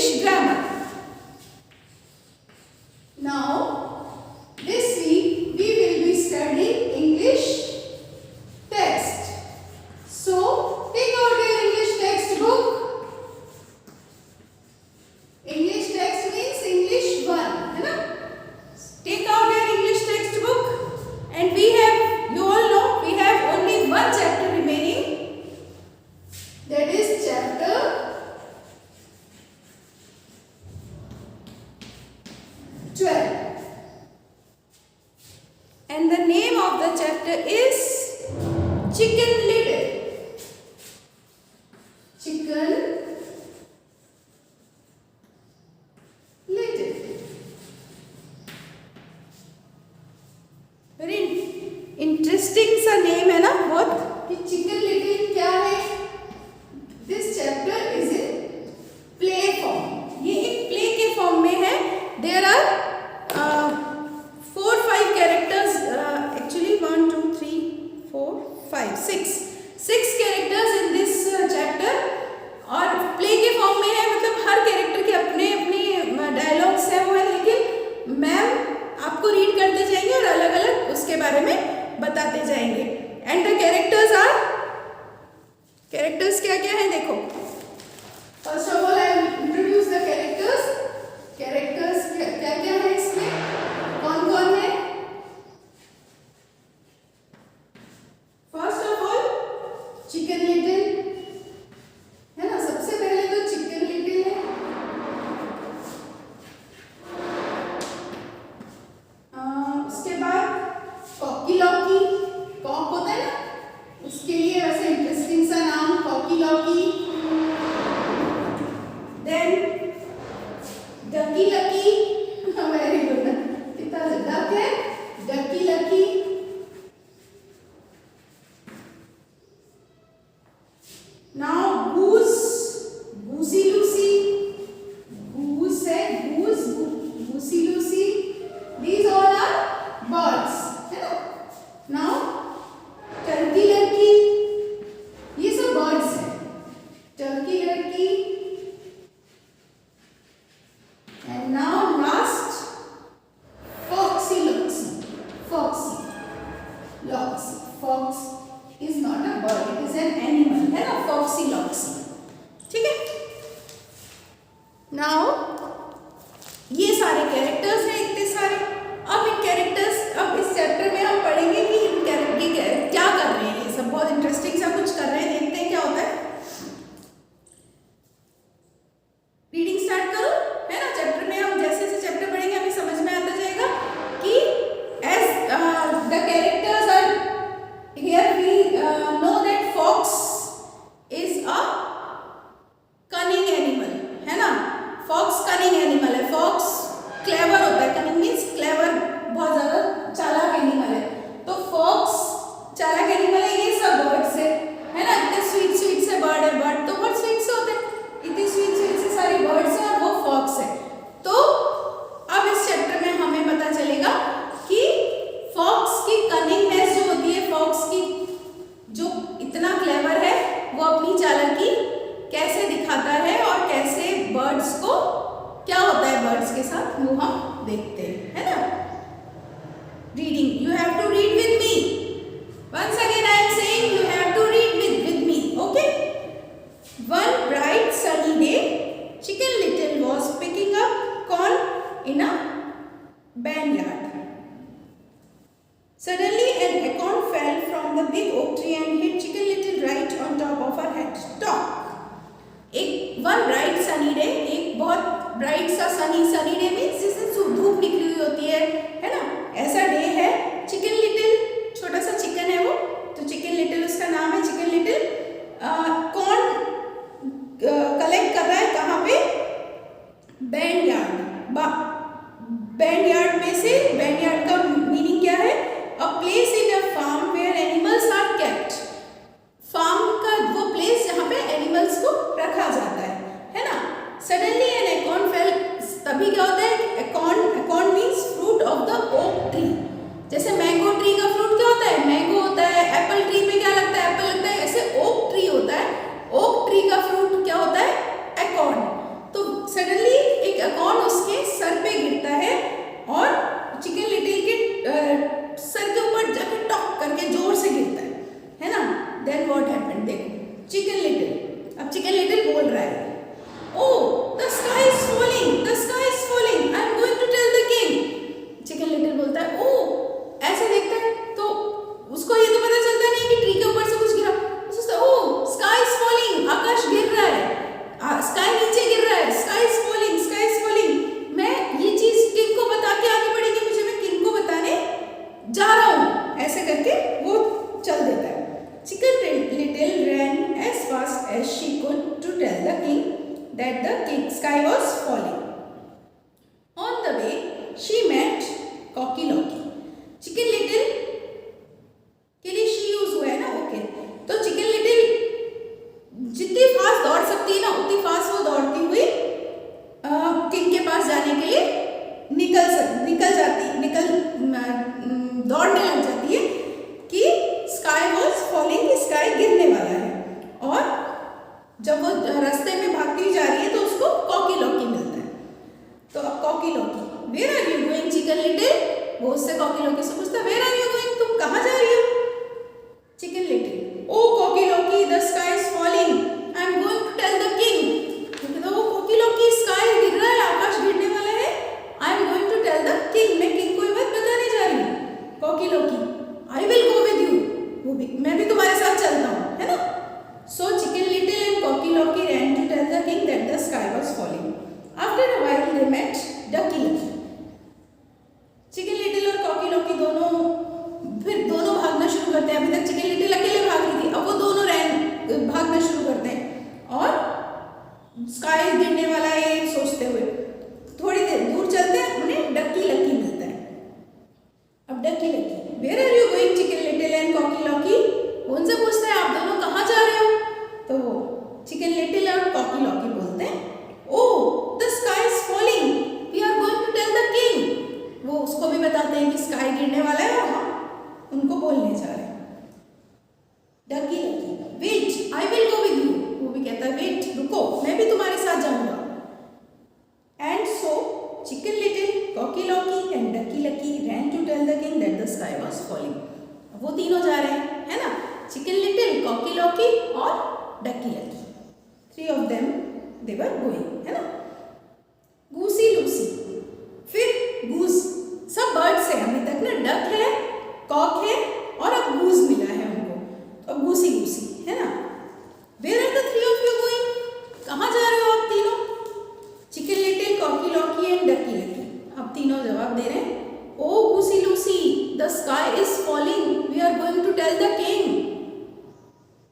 English grammar. Now, this week we will be studying English text. So, take out your English textbook. English text means English 1, है ना? Take out your English textbook, and we have, you all know, we have only one chapter remaining. That is chapter 12. And the name of the chapter is Chicken Little. Chicken Little. Very interesting सा name है ना बहुत कि Chicken Little क्या है. This chapter is in play form. ये एक play के फॉर्म में है. There are 4-5 characters, actually 1 2 3 4 5 6 characters in this chapter. और प्ले के फॉर्म में है, मतलब हर कैरेक्टर के अपने अपने डायलॉग्स हैं वो है, लेकिन मैम आपको रीड करते जाएंगे और अलग अलग उसके बारे में बताते जाएंगे. And the characters are, characters क्या क्या है देखो. First of all I will introduce the characters. Characters क्या क्या है इसमें, कौन कौन है. First of all Chicken Little है ना. सबसे पहले तो चिकन लिटिल है. उसके बाद कॉकी लॉकी. कॉक होता है ना, उसके लिए वैसे इंटरेस्टिंग सा नाम Cocky Locky. Then Ducky Lucky. Very good. कितना डक है, Ducky Lucky. Now goose, Goosey Loosey. Goose है, goose, Goosey Loosey. These all are birds, है ना. Now टर्की लड़की, ये सब birds हैं. टर्की लड़की. And now last foxy loxy. Foxy loxy. Fox is not a bird, it is an animal, है ना. foxy loxy. ठीक है. Now ये सारे कैरेक्टर्स हैं, इतने सारे. अब इन कैरेक्टर्स, अब इस चैप्टर में हम पढ़ेंगे कि इन कैरेक्टर क्या कर रहे हैं. ये सब बहुत इंटरेस्टिंग सा कुछ कर रहे हैं. देखते हैं क्या होता है. रीडिंग स्टार्ट करो, है ना. चैप्टर में हम जैसे जैसे चैप्टर पढ़ेंगे हमें समझ में आता जाएगा कि as the characters are here we know that fox is a cunning animal, है ना. फॉक्स कनिंग एनिमल है. फॉक्स क्लेवर होता है. कनिंग मीन्स क्लेवर, बहुत ज्यादा चालाक एनिमल है. तो फॉक्स चालाक एनिमल है. ये सब बर्ड्स है ना. इतने स्वीट स्वीट से बर्ड है. बर्ड तो बहुत स्वीट से होते हैं. इतनी स्वीट स्वीट से सारी बर्ड्स हैं और वो फॉक्स है. तो अब इस चैप्टर में हमें पता चलेगा कि फॉक्स की कनिंगनेस जो होती है, फॉक्स की जो इतना क्लेवर है, वो अपनी चालाकी कैसे दिखाता है और कैसे बर्ड्स को, क्या होता है बर्ड्स के साथ, वो हम देखते हैं, है ना. Reading, you have to read with me. Once again I am saying you have to read with me. Okay. One bright sunny day, Chicken Little was picking up corn in a barnyard. Suddenly, an acorn fell from the big oak tree and hit Chicken Little right on top of her head. Stop. एक one bright sunny day, एक बहुत bright सा sunny day means जिस दिन धूप निकली हुई होती है ना. ऐसा डे है. Chicken Little, छोटा सा चिकन है वो, तो Chicken Little उसका नाम है. Chicken Little कॉर्न कलेक्ट कर रहा है. कहाँ पे? बैनयार्ड. बैनयार्ड में से, बैनयार्ड का मीनिंग क्या है? A place in a farm where animals are kept. Farm का वो प्लेस जहाँ पे एनिमल्स को रखा जाता है ना. Suddenly an acorn fell. तभी क्या होता है? Acorn means fruit of the oak tree. जैसे मैंगो ट्री का फ्रूट क्या होता है? मैंगो होता है. एप्पल ट्री में क्या लगता है? एप्पल लगता है. ऐसे ओक ट्री होता है. ओक ट्री का फ्रूट क्या होता है? एकॉर्न. तो सडनली दौड़ने लग जाती है कि स्काई वॉज फॉलिंग, कि स्काई गिरने वाला है। और जब वो रास्ते में भागती हुई जा रही है तो उसको कॉकी लॉकी मिलता है। तो अब Cocky Locky, where are you going Chicken Little, वो उससे कॉकी लॉकी से पूछता है वेयर आर यू गोइंग, तुम कहाँ जा रही हो। Chicken Little, oh Cocky Locky the sky is falling, I am going to tell the king. तो वो कॉकी लॉकी, स्काई गिर रहा है, आकाश गिरने वाला है, I am going to tell the king, मैं किंग को ये बात बताने जा रही हूँ। Cocky Locky, I will go with you, वो भी, मैं भी तुम्हारे साथ चलता हूँ, है ना। So Chicken Little and Cocky Locky ran to tell the king that the sky was falling. After a while they met Ducky Lucky. Chicken Little और कॉकी लॉकी दोनों भागना शुरू करते हैं। अभी तक चिकन लिटिल अकेले भाग रही थी, अब वो दोनों भागना शुरू करते हैं और स्काई गिरने वाला है ये सोचते हुए थोड़ी देर दूर चलते हैं, उन्हें डक्की लकी मिलता है। अब Ducky Lucky, where are you going Chicken Little and Cocky Locky, उनसे पूछते हैं आप दोनों कहाँ जा रहे हो। तो चिकन लिटिल और कॉकी लॉकी बोलते हैं oh the sky is falling, we are going to tell the king. वो उसको भी बताते हैं कि स्काई गिरने वाला है और हम उनको बोलने जा रहे हैं। Ducky Lucky, wait I will go with you, वो भी कहता है वेट रुको, मैं भी तुम्हारे साथ जाऊंगा। And so Chicken Little, Cocky Locky and Ducky Lucky ran to tell the king that the sky was falling. वो तीनों जा रहे हैं, है ना, चिकन लिटिल, कॉकी लॉकी और Ducky lucky, 3 of them they were going, है ना। गूसी लूसी, फिर गूस, सब बर्ड्स है अभी तक ना, डक है, कॉक है और अब गूस मिला है उनको, तो अब गूसी गूसी, है ना। Where are the 3 of you going, कहाँ जा रहे हो आप तीनों। Chicken Little, Cocky Locky and Ducky Lucky, अब तीनों जवाब दे रहे हैं oh Goosey Loosey the sky is falling, we are going to tell the king.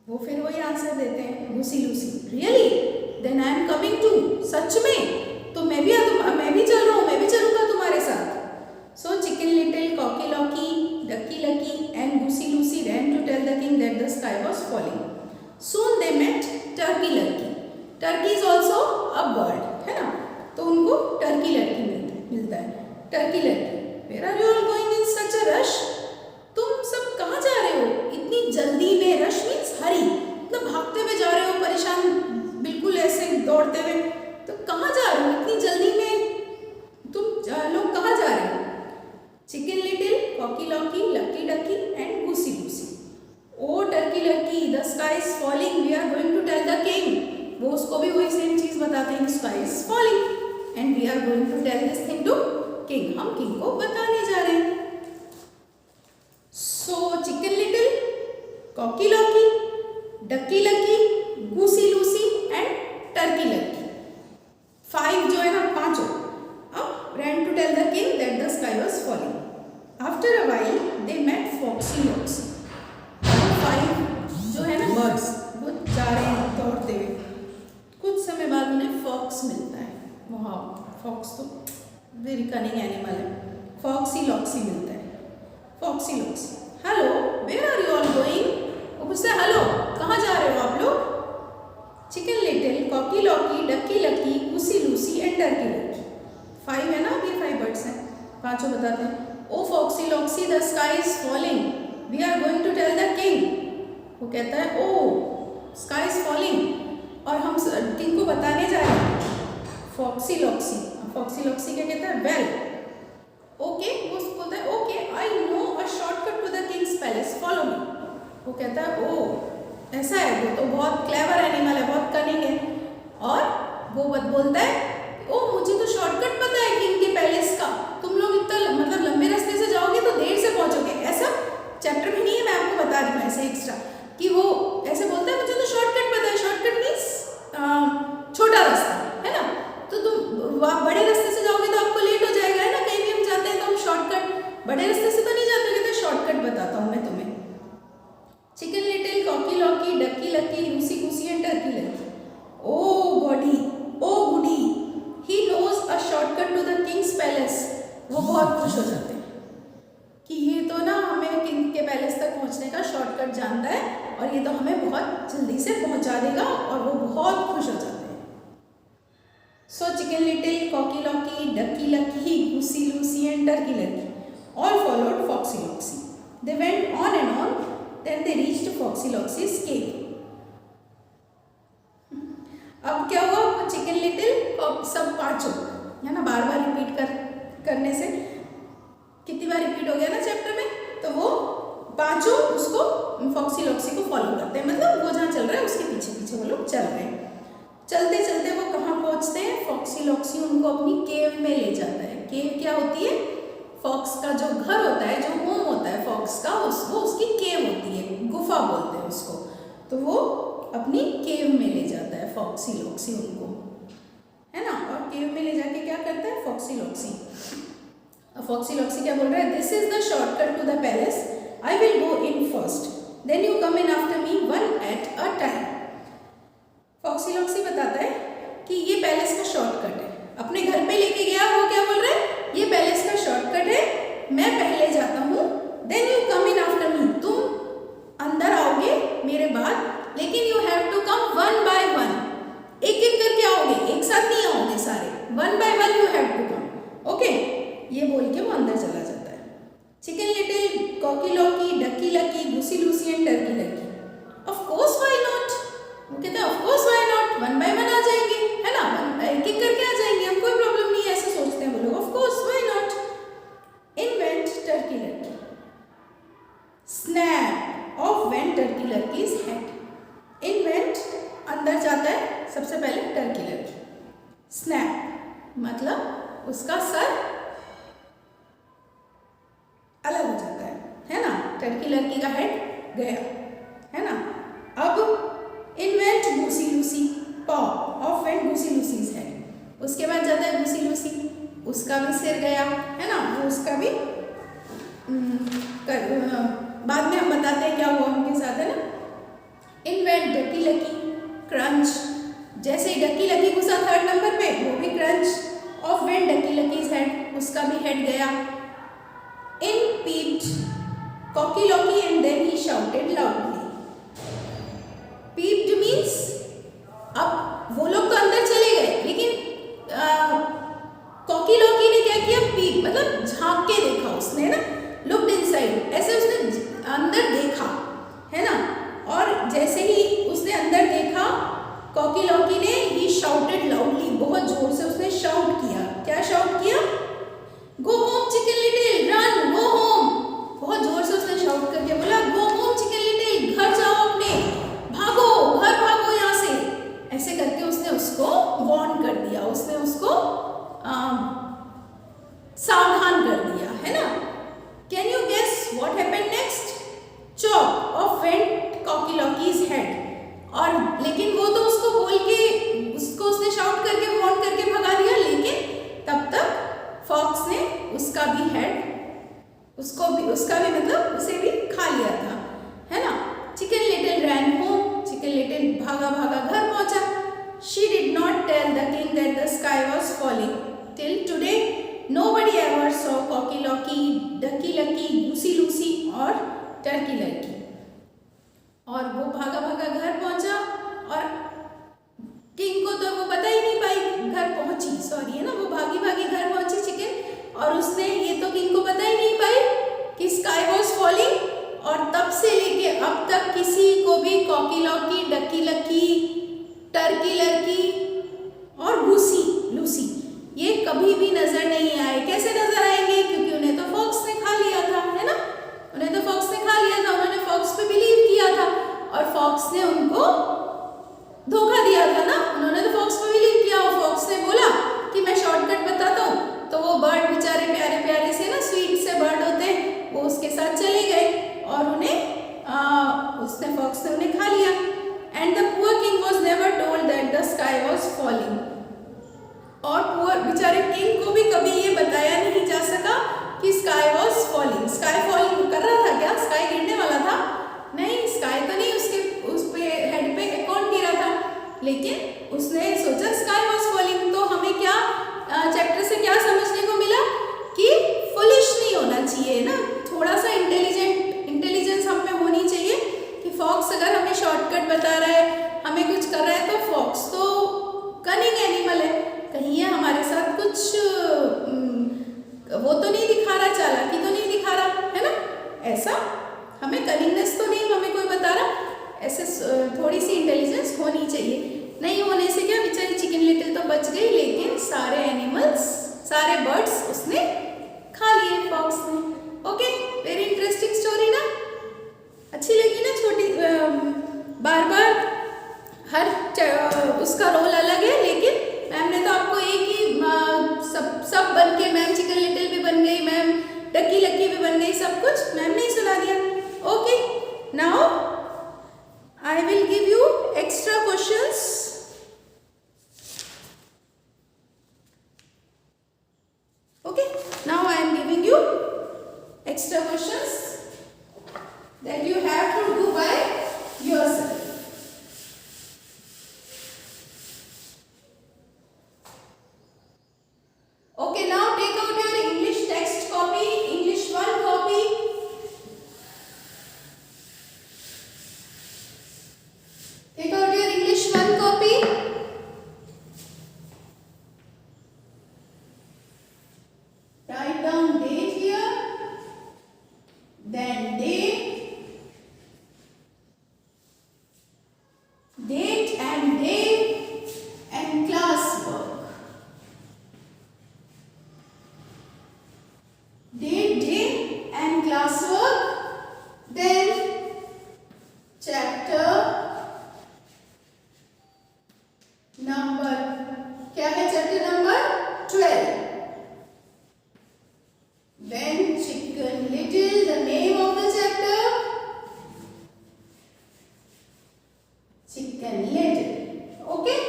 वो फिर वही आंसर देते हैं Goosey Loosey, really then I am coming too, सच में तो मैं भी चल रहा हूँ, मैं भी चलूंगा तुम्हारे साथ। So Chicken Little, Cocky Locky, Ducky Lucky and Goosey Loosey ran to tell the king that the sky was falling. Soon they met Turkey Lurkey, turkey is also a bird, है ना, तो उनको टर्की लड़की मिलता है। Turkey लड़की, where are you all going in such a rush, तुम सब कहाँ जा रहे हो इतनी जल्दी में, रश मीन्स हरी, मतलब भागते हुए जा रहे हो, परेशान बिल्कुल ऐसे दौड़ते हुए, तो कहाँ जा रहे हो इतनी जल्दी में, तुम लोग कहाँ जा रहे हो। Chicken Little, Cocky Locky, Lucky Ducky and Goosey Goosey, oh Turkey Lurkey the sky is falling, we are going to tell the king, वो उसको भी वही सेम चीज बताते हैं, sky is falling and we are going to tell this thing to king, हम king को बताने जा रहे हैं। So Chicken Little, Cocky Locky, Ducky Lucky, Goosey Loosey and Turkey Lucky, 5 जो है ना, पांचों अब ran to tell the king that the sky was falling. After a while they met foxy loxy. 5 जो है ना बर्ड्स, वो जा रहे हैं दौड़ते हुए, कुछ समय बाद उन्हें फॉक्स मिलता है। वाह, फॉक्स तो वेरी कनिंग एनिमल है। फॉक्सी लॉक्सी मिलता है, Foxy Loxy, hello where are you all going, वो पूछते हैं हेलो कहाँ जा रहे हो आप लोग। Chicken Little, Cocky Locky, Ducky Lucky, Goosey Loosey and Turkey Lucky, 5 है ना, ये 5 बर्ड्स हैं, पांचों बताते हैं oh Foxy Loxy the sky is falling, we are going to tell the king. वो कहता है ओ स्काई इज फॉलिंग और हम किंग को बताने जा रहे हैं। फॉक्सी लॉक्सी, फॉक्सी लॉक्सी क्या कहता है, वेल ओके, वो बोलता है okay I know a shortcut to the king's palace, follow me. वो कहता है ओ ऐसा है, वो तो बहुत क्लेवर एनिमल है, बहुत कनिंग है, और वो बोलता है ओ मुझे तो शॉर्टकट पता है किंग के पैलेस का, तुम लोग इतना मतलब लंबे रास्ते से जाओगे तो देर से पहुंचोगे। ऐसा चैप्टर में नहीं है, मैं आपको बता रही हूँ ऐसे एक्स्ट्रा कि वो ऐसे बोलता है मुझे तो शॉर्टकट पता है, शॉर्टकट मीन्स छोटा रास्ता, है ना, तो तुम बड़े रास्ते से जाओगे तो आपको लेट हो जाएगा, है ना, कहीं भी हम जाते हैं तो हम शॉर्टकट, बड़े रास्ते से तो नहीं जाते, कहते शॉर्टकट बताता हूँ मैं तुम्हें। Chicken Little, Cocky Locky, Ducky Lucky, Loosey Goosey and Turkey Lucky, oh goody, oh goody, he knows a shortcut to the king's palace. वो बहुत खुश हो जाते हैं कि ये तो ना हमें किंग के पैलेस तक पहुंचने का शॉर्टकट जानता है और ये तो हमें बहुत जल्दी से पहुंचा देगा, और वो बहुत खुश हो जाते हैं। So Chicken Little, Cocky Locky, Ducky Lucky, Goosey Loosey and Turkey Lucky All followed Foxy Loxy. They went on and on. Then they reached Foxy Loxy's cave. अब क्या हुआ, चिकन लिटिल सब पांचों है ना, बार बार रिपीट करने से कितनी बार रिपीट हो गया ना चैप्टर में, तो वो पांचों उसको फॉक्सी लॉक्सी को फॉलो करते हैं, मतलब वो जहाँ चल रहा है उसके पीछे पीछे वो लोग चल रहे हैं। चलते चलते वो कहाँ पहुँचते हैं, फॉक्सी लॉक्सी उनको अपनी केव में ले जाता है। केव क्या होती है, फॉक्स का जो घर होता है, जो होम होता है फॉक्स का, वो उसकी केव होती है, गुफा बोलते हैं उसको। तो वो अपनी केव में ले जाता है फॉक्सी लॉक्सी उनको, है ना। और केव में ले जाके क्या करता है फॉक्सी लॉक्सी, फॉक्सी लॉक्सी क्या बोल रहा है, this is the shortcut to the palace, I will go in first, then you come in after me, one at a time. Foxy Loxy बताता है कि ये पैलेस का शॉर्टकट है, अपने घर पे लेके गया, वो क्या बोल रहा है, ये पैलेस का शॉर्टकट है, मैं पहले जाता हूँ, then you come in after me, तुम अंदर आओगे मेरे बाद, लेकिन you have to come one by one, एक एक करके आओगे, एक साथ नहीं आओगे सारे, one by one you have to come, okay. ये बोल के वो अंदर चला जाता है। Chicken Little, Cocky Locky, Ducky Lucky, Goosey Loosey and Turkey Lucky, of course why not, वो कहते हैं of course why not, one by one आ जाएंगे, है ना, एक एक करके आ जाएंगे, हम कोई प्रॉब्लम नहीं है, ऐसे सोचते हैं वो लोग, of course why not. In went Turkey lucky, snap of went Turkey Lucky's head, in went अंदर जाता है सबसे पहले टर्की लकी, स्नैप मतलब उसका सर अलग हो जाता है ना, टर्की लड़की का हेड गया, है ना। अब इन्वेंट गूसी लूसी, पॉ ऑफ वेंट गूसी लूसीज हेड, उसके बाद जाता है गूसी लूसी, उसका भी सिर गया, है ना, वो उसका भी बाद में हम बताते हैं क्या हुआ उनके साथ, है ना। इन्वेंट डकी लकी, क्रंच, जैसे ही डकी लकी घुसा थर्ड नंबर पे, वो भी crunch, off went Ducky Lucky's head, उसका भी हेड गया। In peeped Cocky Locky and then he shouted loudly. Peeped means अब वो लोग तो अंदर चले गए, लेकिन कॉकी लॉकी ने क्या किया, पीप मतलब झांक के देखा उसने, ना, लुक्ड इनसाइड, ऐसे उसने अंदर देखा, है ना। और जैसे ही उसने अंदर देखा कॉकी लॉकी ने, ही शाउटेड लाउडली, बहुत जोर से उसने शाउट किया। क्या शाउट किया, go home Chicken little, run go home, बहुत जोर से उसने शाउट करके बोला, गो होम चिकन लिटिल, घर जाओ अपने, भागो घर भागो यहाँ से, ऐसे करके उसने उसको वार्न कर दिया, उसने उसको सावधान कर दिया, है ना। Can you guess what happened next, chop off went Cocky Locky's head, और लेकिन वो तो उसको बोल के, उसको उसने शाउट करके वार्न करके भगा दिया, लेकिन तब तक फॉक्स ने उसका भी हेड, उसका भी मतलब उसे भी खा लिया था, है ना। Chicken Little ran home, Chicken Little भागा भागा घर पहुंचा। She did not tell the king that the sky was falling, till today nobody ever saw Cocky Locky, Ducky Lucky, Goosey Loosey और टर्की लड़की। और वो भागा भागा घर पहुंचा, और किंग को तो वो बता ही नहीं पाई, घर पहुंची, सॉरी, है ना, वो भागी भागी घर पहुंची चिकन, और उसने ये तो किंग को बता ही नहीं पाई कि स्काई वॉज फॉलिंग। और तब से लेके अब तक किसी को भी cocky Locky, Ducky lucky, Turkey Lurkey और गूसी लूसी ये कभी भी नजर नहीं आए। कैसे नजर आएंगे, क्योंकि उन्हें तो फॉक्स ने खा लिया था, है ना, उन्हें तो फॉक्स ने खा लिया था, उन्होंने फॉक्स पे बिलीव किया था, और फॉक्स ने उनको धोखा दिया था ना, उन्होंने तो फॉक्स पे बिलीव किया, और फॉक्स ने बोला कि मैं शॉर्टकट बताता हूँ, तो वो बर्ड बेचारे प्यारे प्यारे से ना, स्वीट से बर्ड होते हैं, वो उसके साथ चले गए, और उन्हें उसने फॉक्स ने उन्हें खा लिया। And the poor king was never told that the sky was falling, और पुअर बेचारे किंग को भी कभी ये बताया नहीं जा सका कि sky was falling. Sky falling कर रहा था क्या, स्काई गिरने वाला था, नहीं, स्काई तो नहीं, उसके उस पे हेड पे कौन गिरा था, लेकिन उसने सोचा स्काई वॉज फॉलिंग। तो हमें क्या चैप्टर से क्या समझने को मिला कि फुलिश नहीं होना चाहिए ना, थोड़ा सा इंटेलिजेंस हम में होनी चाहिए कि फॉक्स अगर हमें शॉर्टकट बता रहा है, हमें कुछ कर रहा है, तो फॉक्स तो कनिंग एनिमल है, कहीं ये हमारे साथ कुछ वो तो नहीं दिखा रहा, चालाकी तो नहीं सारे बर्ड्स उसने खा लिए, फॉक्स ने। ओके, वेरी इंटरेस्टिंग स्टोरी ना, अच्छी लगी ना? छोटी बार बार हर उसका रोल अलग है, लेकिन मैम ने तो आपको एक ही सब बन के, मैम चिकन लिटिल भी बन गई, मैम डकी लक्की भी बन गई, सब कुछ मैम ने ही सुना दिया। Okay, now I will give you extra questions. Okay, now I am giving you extra questions that you have to do by yourself. Okay, now take out your English text copy, English 1 copy. Take out your English 1 copy. Write down date here, then date and day and class work. Date, day and class work, then chapter number, क्या है chapter number 12. Then Chicken Little, the name of the chapter, Chicken Little. Okay.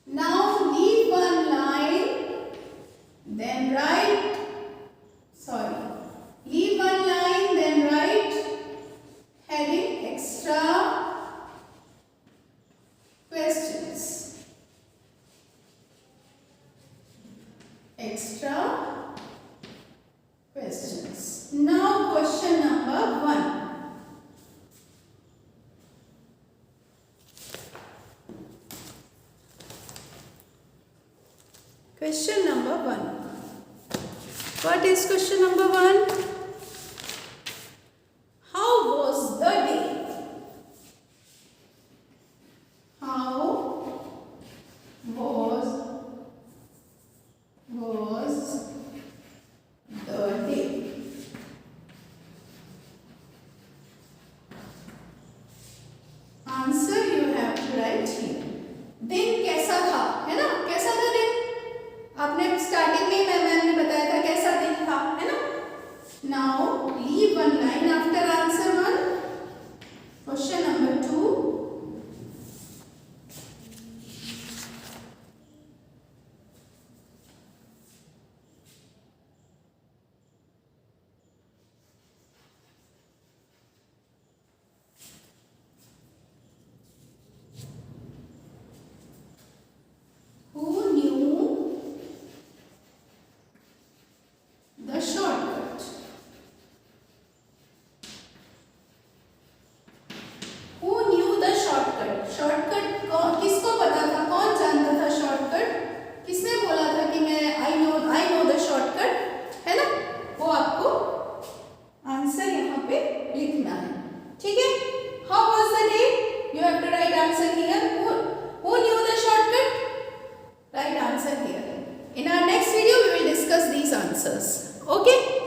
Now leave one line, then write, leave one line, then write heading extra questions. Extra questions. Now question number 1. Question number 1. What is question number 1? How was the day? How was the day? Answer you have to write here. दिन कैसा था, है ना? कैसा था दिन? आपने starting में मैम ने बताया था कैसा दिन था, है ना? Now leave one line after answer 1. Question number 2. Who knew the shortcut? Who knew the shortcut? Shortcut किसको पता था? कौन जानता था शॉर्टकट? किसने बोला था कि मैं I know the shortcut, है ना? वो आपको आंसर यहाँ पे लिखना है, ठीक है? How was the day? You have to write answer here. Who knew the shortcut? Right answer here. In our next video, we will discuss these answers. Okay?